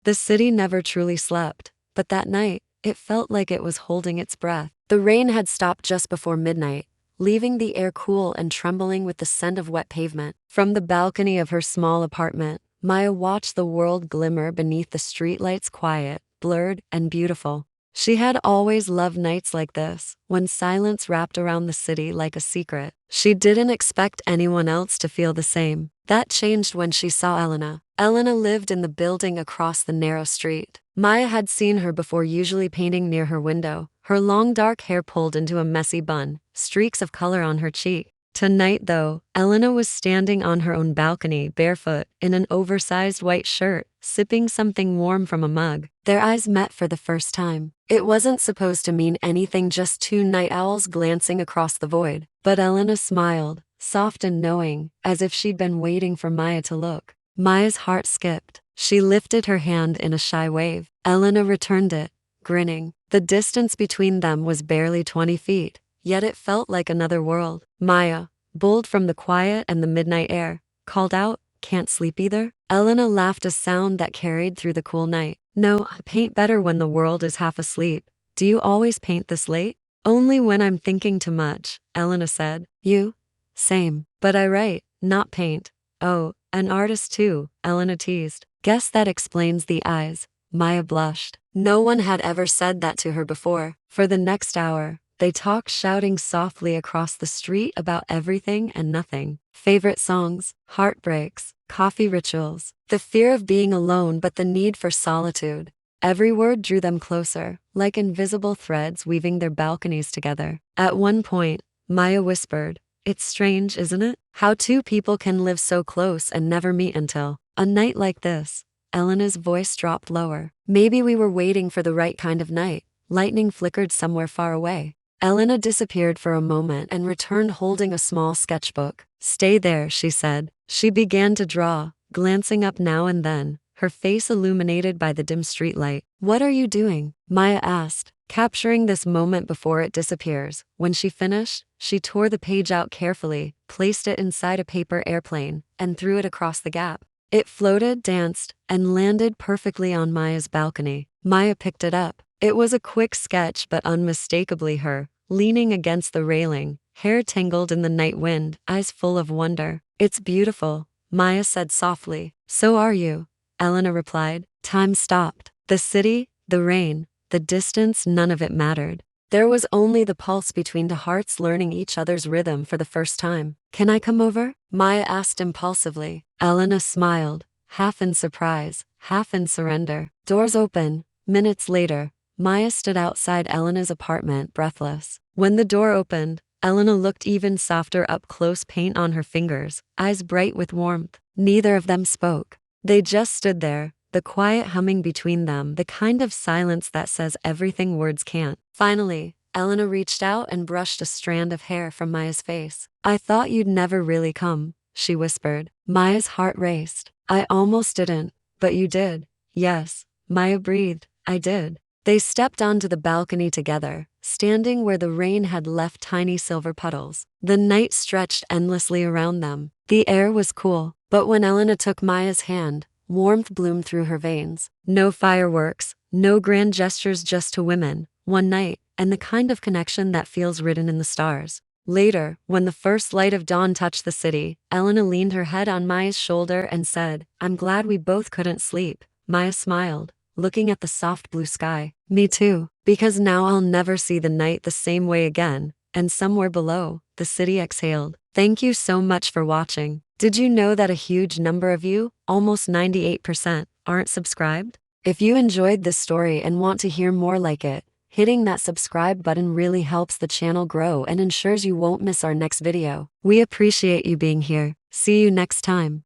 The city never truly slept, but that night, it felt like it was holding its breath. The rain had stopped just before midnight, leaving the air cool and trembling with the scent of wet pavement. From the balcony of her small apartment, Maya watched the world glimmer beneath the streetlights, quiet, blurred, and beautiful. She had always loved nights like this, when silence wrapped around the city like a secret. She didn't expect anyone else to feel the same. That changed when she saw Elena. Elena lived in the building across the narrow street. Maya had seen her before, usually painting near her window, her long dark hair pulled into a messy bun, streaks of color on her cheek. Tonight, though, Elena was standing on her own balcony, barefoot, in an oversized white shirt, sipping something warm from a mug. Their eyes met for the first time. It wasn't supposed to mean anything, just two night owls glancing across the void. But Elena smiled, soft and knowing, as if she'd been waiting for Maya to look. Maya's heart skipped. She lifted her hand in a shy wave. Elena returned it, grinning. The distance between them was barely 20 feet. Yet it felt like another world. Maya, bold from the quiet and the midnight air, called out, "Can't sleep either?" Elena laughed, a sound that carried through the cool night. "No, I paint better when the world is half asleep." "Do you always paint this late?" "Only when I'm thinking too much," Elena said. "You?" "Same. But I write, not paint." "Oh, an artist too," Elena teased. "Guess that explains the eyes." Maya blushed. No one had ever said that to her before. For the next hour, they talked, shouting softly across the street about everything and nothing. Favorite songs, heartbreaks, coffee rituals, the fear of being alone but the need for solitude. Every word drew them closer, like invisible threads weaving their balconies together. At one point, Maya whispered, "It's strange, isn't it? How two people can live so close and never meet until a night like this." Elena's voice dropped lower. "Maybe we were waiting for the right kind of night." Lightning flickered somewhere far away. Elena disappeared for a moment and returned holding a small sketchbook. "Stay there," she said. She began to draw, glancing up now and then, her face illuminated by the dim streetlight. "What are you doing?" Maya asked, capturing this moment before it disappears. When she finished, she tore the page out carefully, placed it inside a paper airplane, and threw it across the gap. It floated, danced, and landed perfectly on Maya's balcony. Maya picked it up. It was a quick sketch, but unmistakably her, leaning against the railing, hair tangled in the night wind, eyes full of wonder. "It's beautiful," Maya said softly. "So are you," Elena replied. Time stopped. The city, the rain, the distance, none of it mattered. There was only the pulse between the hearts, learning each other's rhythm for the first time. "Can I come over?" Maya asked impulsively. Elena smiled, half in surprise, half in surrender. Doors open. Minutes later, Maya stood outside Elena's apartment, breathless. When the door opened, Elena looked even softer up close, paint on her fingers, eyes bright with warmth. Neither of them spoke. They just stood there, the quiet humming between them, the kind of silence that says everything words can't. Finally, Elena reached out and brushed a strand of hair from Maya's face. "I thought you'd never really come," she whispered. Maya's heart raced. "I almost didn't, but you did." "Yes," Maya breathed. "I did." They stepped onto the balcony together, standing where the rain had left tiny silver puddles. The night stretched endlessly around them. The air was cool, but when Elena took Maya's hand, warmth bloomed through her veins. No fireworks, no grand gestures, just two women, one night, and the kind of connection that feels written in the stars. Later, when the first light of dawn touched the city, Elena leaned her head on Maya's shoulder and said, "I'm glad we both couldn't sleep." Maya smiled, looking at the soft blue sky. "Me too, because now I'll never see the night the same way again." And somewhere below, the city exhaled. Thank you so much for watching. Did you know that a huge number of you, almost 98%, aren't subscribed? If you enjoyed this story and want to hear more like it, hitting that subscribe button really helps the channel grow and ensures you won't miss our next video. We appreciate you being here. See you next time.